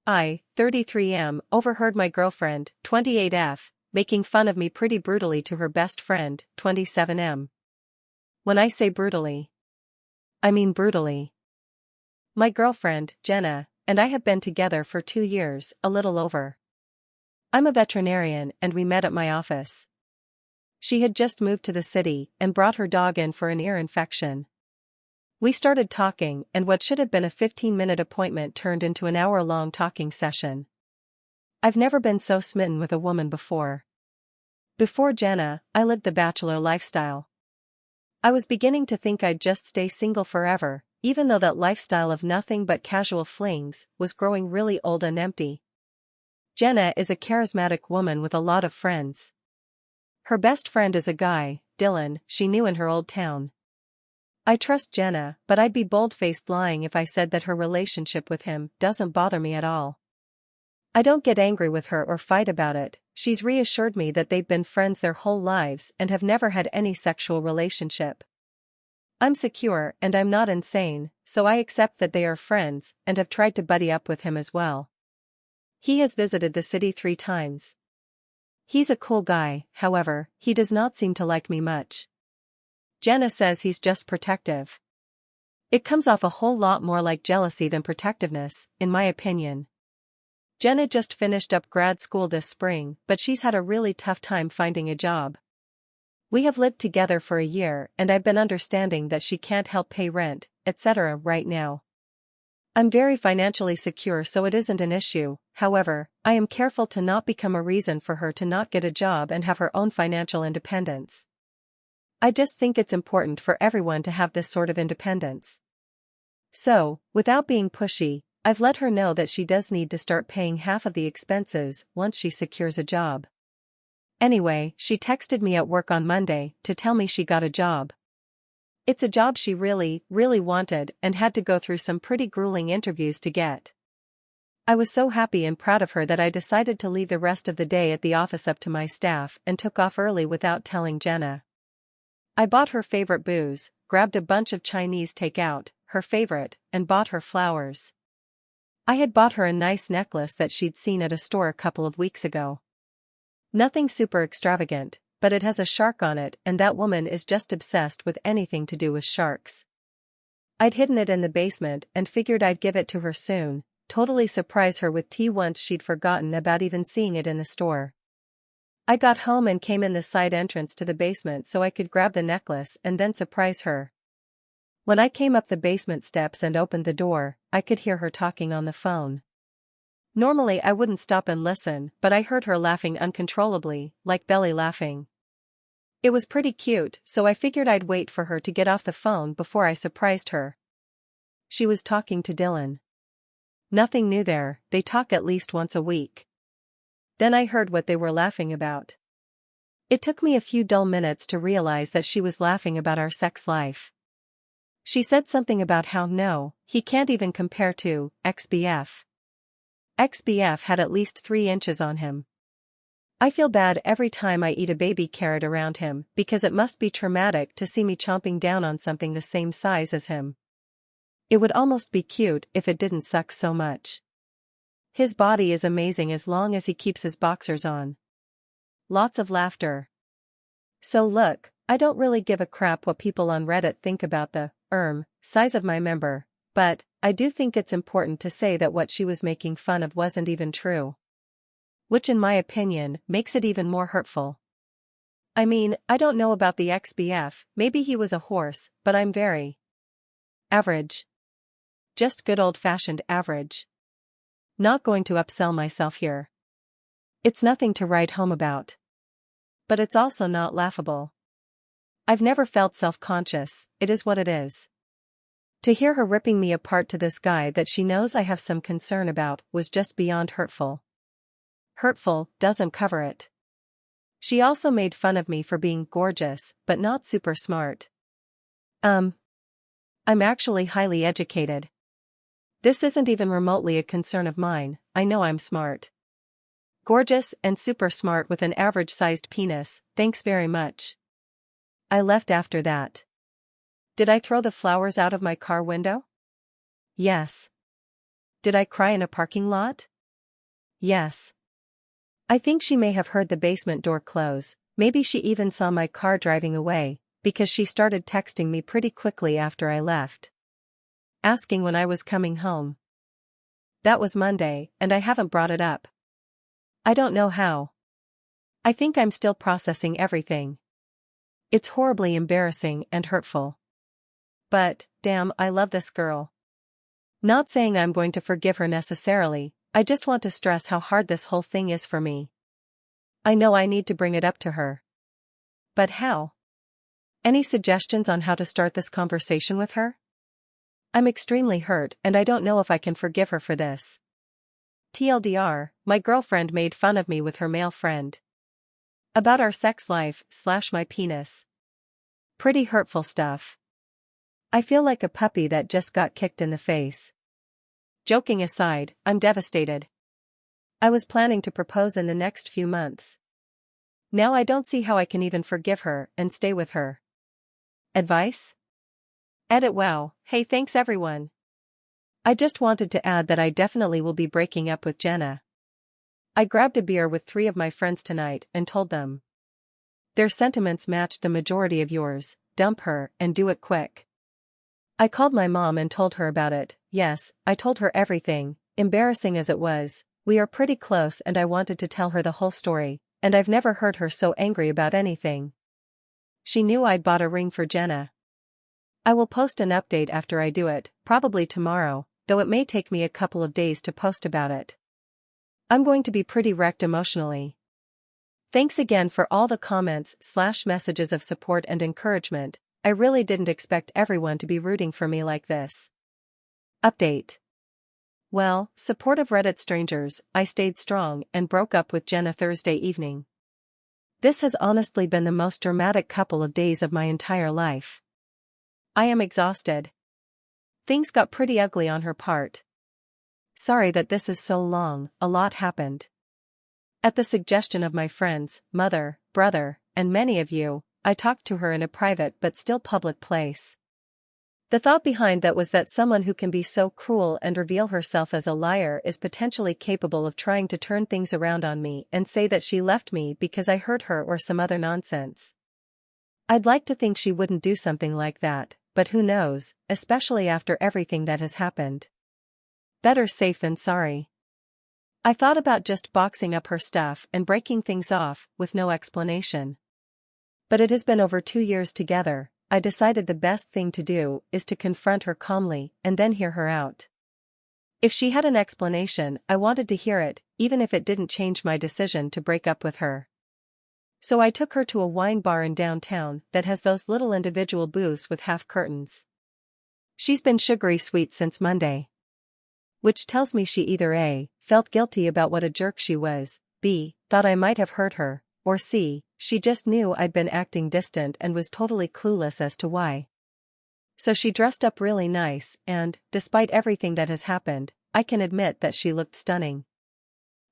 I, 33M, overheard my girlfriend, 28F, making fun of me pretty brutally to her best friend, 27M. When I say brutally, I mean brutally. My girlfriend, Jenna, and I have been together for 2 years, a little over. I'm a veterinarian and we met at my office. She had just moved to the city and brought her dog in for an ear infection. We started talking and what should have been a 15-minute appointment turned into an hour-long talking session. I've never been so smitten with a woman before. Before Jenna, I lived the bachelor lifestyle. I was beginning to think I'd just stay single forever, even though that lifestyle of nothing but casual flings was growing really old and empty. Jenna is a charismatic woman with a lot of friends. Her best friend is a guy, Dylan, she knew in her old town. I trust Jenna, but I'd be bold-faced lying if I said that her relationship with him doesn't bother me at all. I don't get angry with her or fight about it. She's reassured me that they've been friends their whole lives and have never had any sexual relationship. I'm secure and I'm not insane, so I accept that they are friends and have tried to buddy up with him as well. He has visited the city 3 times. He's a cool guy, however, he does not seem to like me much. Jenna says he's just protective. It comes off a whole lot more like jealousy than protectiveness, in my opinion. Jenna just finished up grad school this spring, but she's had a really tough time finding a job. We have lived together for a year and I've been understanding that she can't help pay rent, etc. right now. I'm very financially secure so it isn't an issue, however, I am careful to not become a reason for her to not get a job and have her own financial independence. I just think it's important for everyone to have this sort of independence. So, without being pushy, I've let her know that she does need to start paying half of the expenses once she secures a job. Anyway, she texted me at work on Monday to tell me she got a job. It's a job she really, really wanted and had to go through some pretty grueling interviews to get. I was so happy and proud of her that I decided to leave the rest of the day at the office up to my staff and took off early without telling Jenna. I bought her favorite booze, grabbed a bunch of Chinese takeout, her favorite, and bought her flowers. I had bought her a nice necklace that she'd seen at a store a couple of weeks ago. Nothing super extravagant, but it has a shark on it and that woman is just obsessed with anything to do with sharks. I'd hidden it in the basement and figured I'd give it to her soon, totally surprise her with tea once she'd forgotten about even seeing it in the store. I got home and came in the side entrance to the basement so I could grab the necklace and then surprise her. When I came up the basement steps and opened the door, I could hear her talking on the phone. Normally I wouldn't stop and listen, but I heard her laughing uncontrollably, like belly laughing. It was pretty cute, so I figured I'd wait for her to get off the phone before I surprised her. She was talking to Dylan. Nothing new there, they talk at least once a week. Then I heard what they were laughing about. It took me a few dull minutes to realize that she was laughing about our sex life. She said something about how no, he can't even compare to XBF. XBF had at least 3 inches on him. I feel bad every time I eat a baby carrot around him because it must be traumatic to see me chomping down on something the same size as him. It would almost be cute if it didn't suck so much. His body is amazing as long as he keeps his boxers on. Lots of laughter. So look, I don't really give a crap what people on Reddit think about the size of my member, but I do think it's important to say that what she was making fun of wasn't even true. Which in my opinion makes it even more hurtful. I mean, I don't know about the XBF, maybe he was a horse, but I'm very average. Just good old-fashioned average. Not going to upsell myself here. It's nothing to write home about. But it's also not laughable. I've never felt self-conscious, it is what it is. To hear her ripping me apart to this guy that she knows I have some concern about was just beyond hurtful. Hurtful doesn't cover it. She also made fun of me for being gorgeous, but not super smart. I'm actually highly educated. This isn't even remotely a concern of mine, I know I'm smart. Gorgeous and super smart with an average-sized penis, thanks very much. I left after that. Did I throw the flowers out of my car window? Yes. Did I cry in a parking lot? Yes. I think she may have heard the basement door close, maybe she even saw my car driving away, because she started texting me pretty quickly after I left, asking when I was coming home. That was Monday, and I haven't brought it up. I don't know how. I think I'm still processing everything. It's horribly embarrassing and hurtful. But, damn, I love this girl. Not saying I'm going to forgive her necessarily, I just want to stress how hard this whole thing is for me. I know I need to bring it up to her. But how? Any suggestions on how to start this conversation with her? I'm extremely hurt and I don't know if I can forgive her for this. TLDR, my girlfriend made fun of me with her male friend. About our sex life / my penis. Pretty hurtful stuff. I feel like a puppy that just got kicked in the face. Joking aside, I'm devastated. I was planning to propose in the next few months. Now I don't see how I can even forgive her and stay with her. Advice? Edit. Wow, hey, thanks everyone. I just wanted to add that I definitely will be breaking up with Jenna. I grabbed a beer with 3 of my friends tonight and told them. Their sentiments matched the majority of yours, dump her and do it quick. I called my mom and told her about it. Yes, I told her everything, embarrassing as it was. We are pretty close and I wanted to tell her the whole story, and I've never heard her so angry about anything. She knew I'd bought a ring for Jenna. I will post an update after I do it, probably tomorrow, though it may take me a couple of days to post about it. I'm going to be pretty wrecked emotionally. Thanks again for all the comments / messages of support and encouragement. I really didn't expect everyone to be rooting for me like this. Update. Well, supportive Reddit strangers, I stayed strong and broke up with Jenna Thursday evening. This has honestly been the most dramatic couple of days of my entire life. I am exhausted. Things got pretty ugly on her part. Sorry that this is so long, a lot happened. At the suggestion of my friends, mother, brother, and many of you, I talked to her in a private but still public place. The thought behind that was that someone who can be so cruel and reveal herself as a liar is potentially capable of trying to turn things around on me and say that she left me because I hurt her or some other nonsense. I'd like to think she wouldn't do something like that, but who knows, especially after everything that has happened. Better safe than sorry. I thought about just boxing up her stuff and breaking things off, with no explanation. But it has been over 2 years together. I decided the best thing to do is to confront her calmly and then hear her out. If she had an explanation, I wanted to hear it, even if it didn't change my decision to break up with her. So I took her to a wine bar in downtown that has those little individual booths with half curtains. She's been sugary sweet since Monday. Which tells me she either A, felt guilty about what a jerk she was, B, thought I might have hurt her, or C, she just knew I'd been acting distant and was totally clueless as to why. So she dressed up really nice and, despite everything that has happened, I can admit that she looked stunning.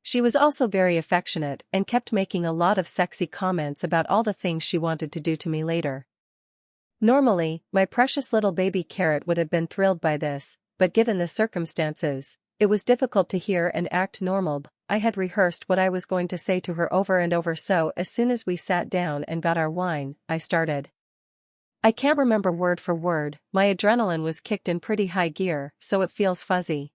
She was also very affectionate and kept making a lot of sexy comments about all the things she wanted to do to me later. Normally, my precious little baby carrot would have been thrilled by this, but given the circumstances, it was difficult to hear and act normal. I had rehearsed what I was going to say to her over and over, so as soon as we sat down and got our wine, I started. I can't remember word for word, my adrenaline was kicked in pretty high gear, so it feels fuzzy.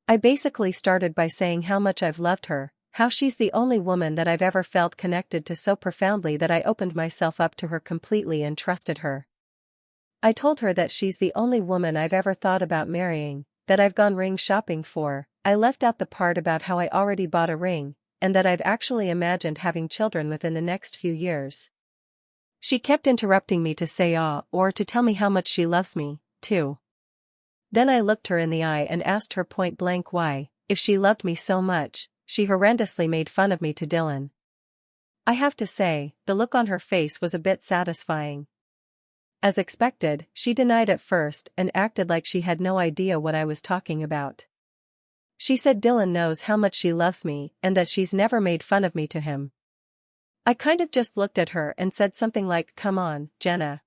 I basically started by saying how much I've loved her, how she's the only woman that I've ever felt connected to so profoundly that I opened myself up to her completely and trusted her. I told her that she's the only woman I've ever thought about marrying, that I've gone ring shopping for. I left out the part about how I already bought a ring, and that I've actually imagined having children within the next few years. She kept interrupting me to say or to tell me how much she loves me, too. Then I looked her in the eye and asked her point blank why, if she loved me so much, she horrendously made fun of me to Dylan. I have to say, the look on her face was a bit satisfying. As expected, she denied at first and acted like she had no idea what I was talking about. She said Dylan knows how much she loves me and that she's never made fun of me to him. I kind of just looked at her and said something like, "Come on, Jenna."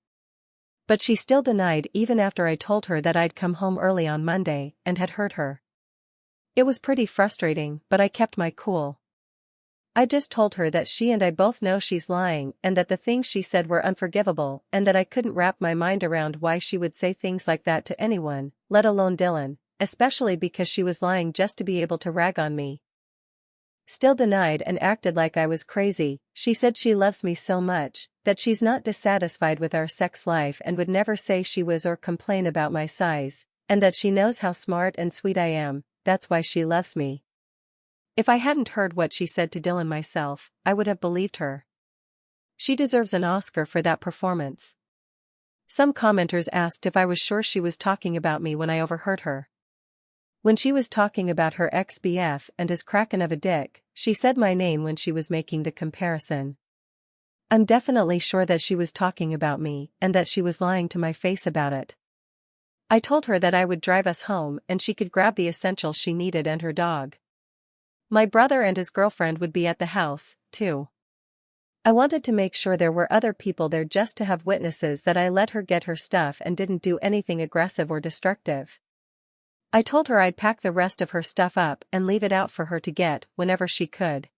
But she still denied even after I told her that I'd come home early on Monday and had hurt her. It was pretty frustrating, but I kept my cool. I just told her that she and I both know she's lying and that the things she said were unforgivable and that I couldn't wrap my mind around why she would say things like that to anyone, let alone Dylan, especially because she was lying just to be able to rag on me. Still denied and acted like I was crazy. She said she loves me so much, that she's not dissatisfied with our sex life and would never say she was or complain about my size, and that she knows how smart and sweet I am, that's why she loves me. If I hadn't heard what she said to Dylan myself, I would have believed her. She deserves an Oscar for that performance. Some commenters asked if I was sure she was talking about me when I overheard her. When she was talking about her ex-BF and his kraken of a dick, she said my name when she was making the comparison. I'm definitely sure that she was talking about me and that she was lying to my face about it. I told her that I would drive us home and she could grab the essentials she needed and her dog. My brother and his girlfriend would be at the house, too. I wanted to make sure there were other people there just to have witnesses that I let her get her stuff and didn't do anything aggressive or destructive. I told her I'd pack the rest of her stuff up and leave it out for her to get whenever she could.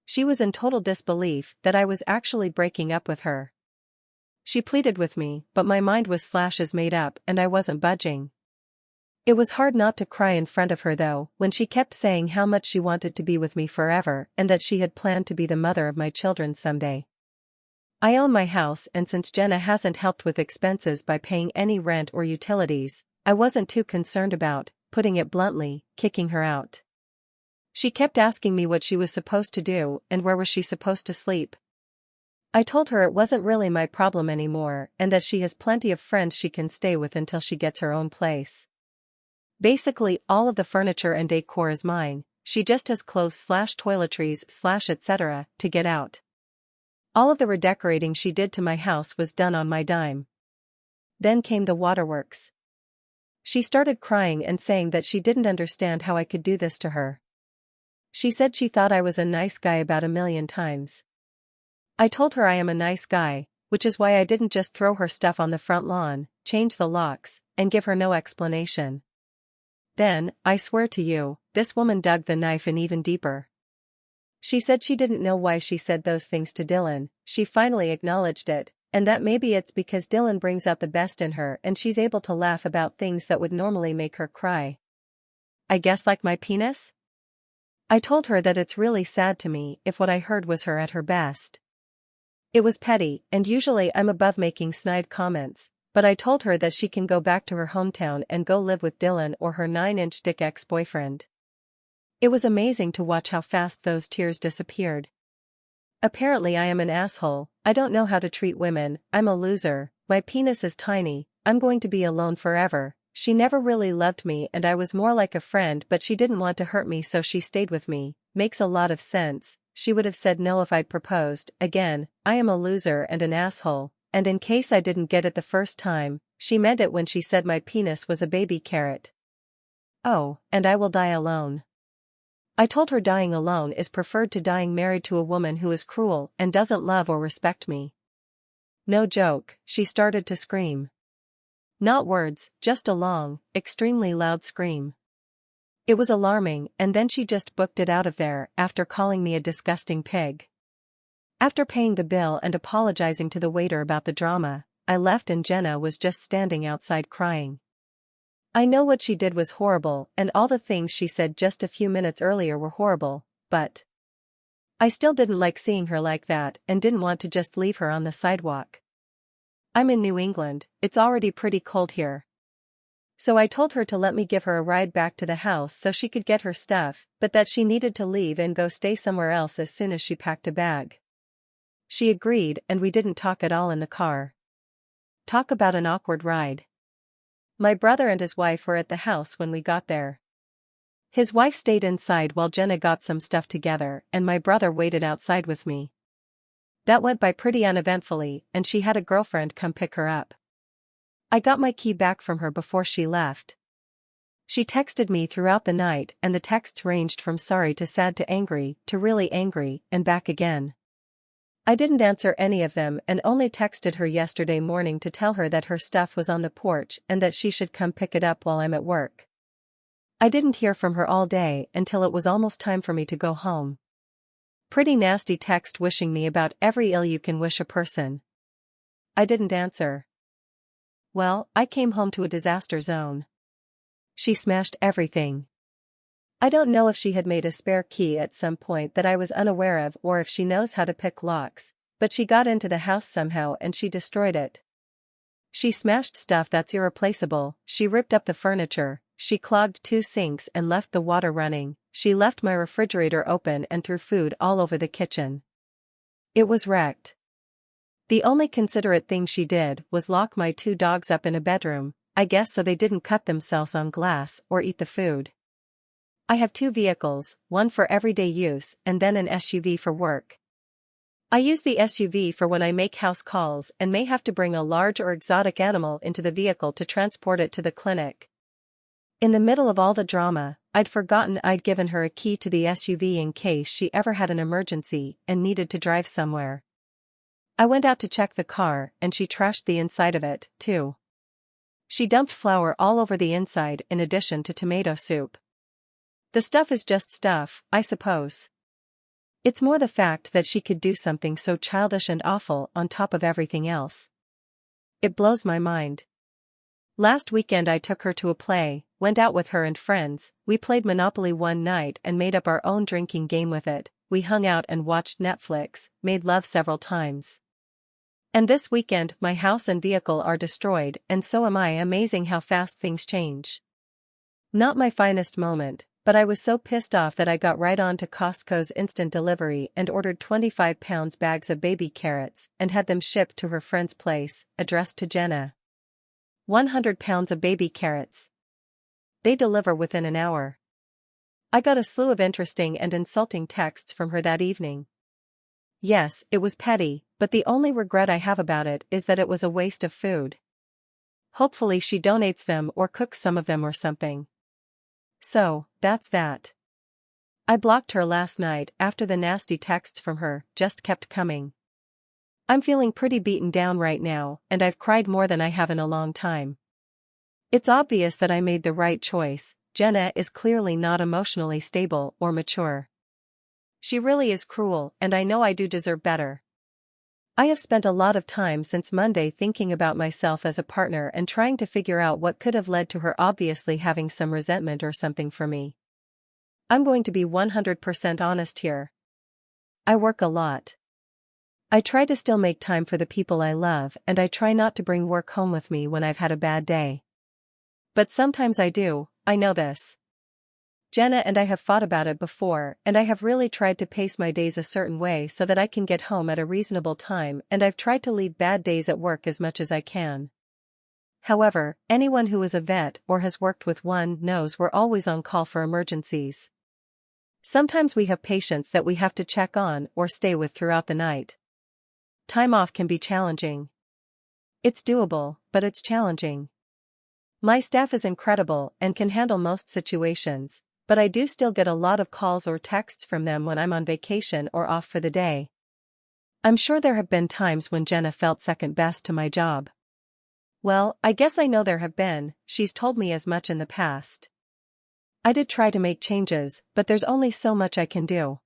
She was in total disbelief that I was actually breaking up with her. She pleaded with me, but my mind was slashes made up and I wasn't budging. It was hard not to cry in front of her though, when she kept saying how much she wanted to be with me forever and that she had planned to be the mother of my children someday. I own my house and since Jenna hasn't helped with expenses by paying any rent or utilities, I wasn't too concerned about, putting it bluntly, kicking her out. She kept asking me what she was supposed to do and where was she supposed to sleep. I told her it wasn't really my problem anymore and that she has plenty of friends she can stay with until she gets her own place. Basically all of the furniture and decor is mine, she just has clothes/toiletries/ etc. to get out. All of the redecorating she did to my house was done on my dime. Then came the waterworks. She started crying and saying that she didn't understand how I could do this to her. She said she thought I was a nice guy about a million times. I told her I am a nice guy, which is why I didn't just throw her stuff on the front lawn, change the locks, and give her no explanation. Then, I swear to you, this woman dug the knife in even deeper. She said she didn't know why she said those things to Dylan, she finally acknowledged it, and that maybe it's because Dylan brings out the best in her and she's able to laugh about things that would normally make her cry. I guess like my penis? I told her that it's really sad to me if what I heard was her at her best. It was petty, and usually I'm above making snide comments, but I told her that she can go back to her hometown and go live with Dylan or her 9-inch dick ex-boyfriend. It was amazing to watch how fast those tears disappeared. Apparently I am an asshole, I don't know how to treat women, I'm a loser, my penis is tiny, I'm going to be alone forever. She never really loved me and I was more like a friend but she didn't want to hurt me so she stayed with me, makes a lot of sense, she would have said no if I'd proposed. Again, I am a loser and an asshole. And in case I didn't get it the first time, she meant it when she said my penis was a baby carrot. Oh, and I will die alone. I told her dying alone is preferred to dying married to a woman who is cruel and doesn't love or respect me. No joke, she started to scream. Not words, just a long, extremely loud scream. It was alarming and then she just booked it out of there after calling me a disgusting pig. After paying the bill and apologizing to the waiter about the drama, I left and Jenna was just standing outside crying. I know what she did was horrible and all the things she said just a few minutes earlier were horrible, but I still didn't like seeing her like that and didn't want to just leave her on the sidewalk. I'm in New England, it's already pretty cold here. So I told her to let me give her a ride back to the house so she could get her stuff, but that she needed to leave and go stay somewhere else as soon as she packed a bag. She agreed and we didn't talk at all in the car. Talk about an awkward ride. My brother and his wife were at the house when we got there. His wife stayed inside while Jenna got some stuff together and my brother waited outside with me. That went by pretty uneventfully and she had a girlfriend come pick her up. I got my key back from her before she left. She texted me throughout the night and the texts ranged from sorry to sad to angry to really angry and back again. I didn't answer any of them and only texted her yesterday morning to tell her that her stuff was on the porch and that she should come pick it up while I'm at work. I didn't hear from her all day until it was almost time for me to go home. Pretty nasty text wishing me about every ill you can wish a person. I didn't answer. Well, I came home to a disaster zone. She smashed everything. I don't know if she had made a spare key at some point that I was unaware of or if she knows how to pick locks, but she got into the house somehow and she destroyed it. She smashed stuff that's irreplaceable, she ripped up the furniture, she clogged 2 sinks and left the water running, she left my refrigerator open and threw food all over the kitchen. It was wrecked. The only considerate thing she did was lock my 2 dogs up in a bedroom, I guess so they didn't cut themselves on glass or eat the food. I have 2 vehicles, one for everyday use and then an SUV for work. I use the SUV for when I make house calls and may have to bring a large or exotic animal into the vehicle to transport it to the clinic. In the middle of all the drama, I'd forgotten I'd given her a key to the SUV in case she ever had an emergency and needed to drive somewhere. I went out to check the car and she trashed the inside of it, too. She dumped flour all over the inside in addition to tomato soup. The stuff is just stuff, I suppose. It's more the fact that she could do something so childish and awful on top of everything else. It blows my mind. Last weekend I took her to a play, went out with her and friends, we played Monopoly one night and made up our own drinking game with it, we hung out and watched Netflix, made love several times. And this weekend my house and vehicle are destroyed and so am I. Amazing how fast things change. Not my finest moment, but I was so pissed off that I got right on to Costco's instant delivery and ordered 25-pound bags of baby carrots and had them shipped to her friend's place, addressed to Jenna. 100 pounds of baby carrots. They deliver within an hour. I got a slew of interesting and insulting texts from her that evening. Yes, it was petty, but the only regret I have about it is that it was a waste of food. Hopefully she donates them or cooks some of them or something. So, that's that. I blocked her last night after the nasty texts from her just kept coming. I'm feeling pretty beaten down right now and I've cried more than I have in a long time. It's obvious that I made the right choice. Jenna is clearly not emotionally stable or mature. She really is cruel and I know I do deserve better. I have spent a lot of time since Monday thinking about myself as a partner and trying to figure out what could have led to her obviously having some resentment or something for me. I'm going to be 100% honest here. I work a lot. I try to still make time for the people I love and I try not to bring work home with me when I've had a bad day. But sometimes I do, I know this. Jenna and I have fought about it before and I have really tried to pace my days a certain way so that I can get home at a reasonable time and I've tried to leave bad days at work as much as I can. However, anyone who is a vet or has worked with one knows we're always on call for emergencies. Sometimes we have patients that we have to check on or stay with throughout the night. Time off can be challenging. It's doable, but it's challenging. My staff is incredible and can handle most situations, but I do still get a lot of calls or texts from them when I'm on vacation or off for the day. I'm sure there have been times when Jenna felt second best to my job. Well, I guess I know there have been, she's told me as much in the past. I did try to make changes, but there's only so much I can do.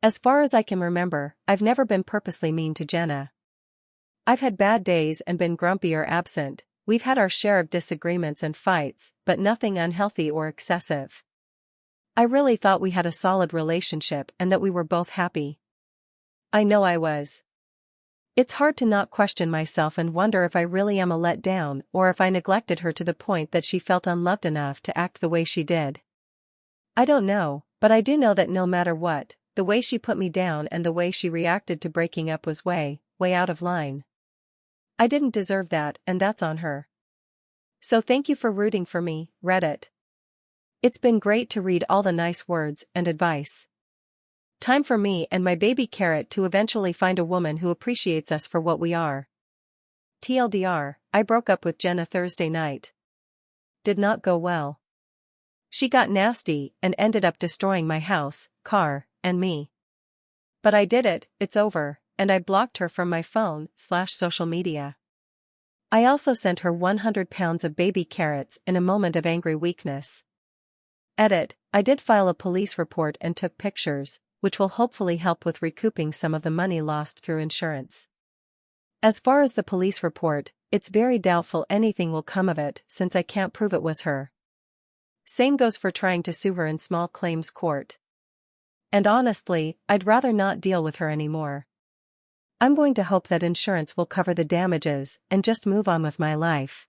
As far as I can remember, I've never been purposely mean to Jenna. I've had bad days and been grumpy or absent, we've had our share of disagreements and fights, but nothing unhealthy or excessive. I really thought we had a solid relationship and that we were both happy. I know I was. It's hard to not question myself and wonder if I really am a letdown or if I neglected her to the point that she felt unloved enough to act the way she did. I don't know, but I do know that no matter what, the way she put me down and the way she reacted to breaking up was way out of line. I didn't deserve that and that's on her. So thank you for rooting for me, Reddit. It's been great to read all the nice words and advice. Time for me and my baby carrot to eventually find a woman who appreciates us for what we are. TLDR, I broke up with Jenna Thursday night. Did not go well. She got nasty and ended up destroying my house, car, and me. But I did it, it's over, and I blocked her from my phone/social media. I also sent her 100 pounds of baby carrots in a moment of angry weakness. Edit, I did file a police report and took pictures, which will hopefully help with recouping some of the money lost through insurance. As far as the police report, it's very doubtful anything will come of it since I can't prove it was her. Same goes for trying to sue her in small claims court. And honestly, I'd rather not deal with her anymore. I'm going to hope that insurance will cover the damages and just move on with my life.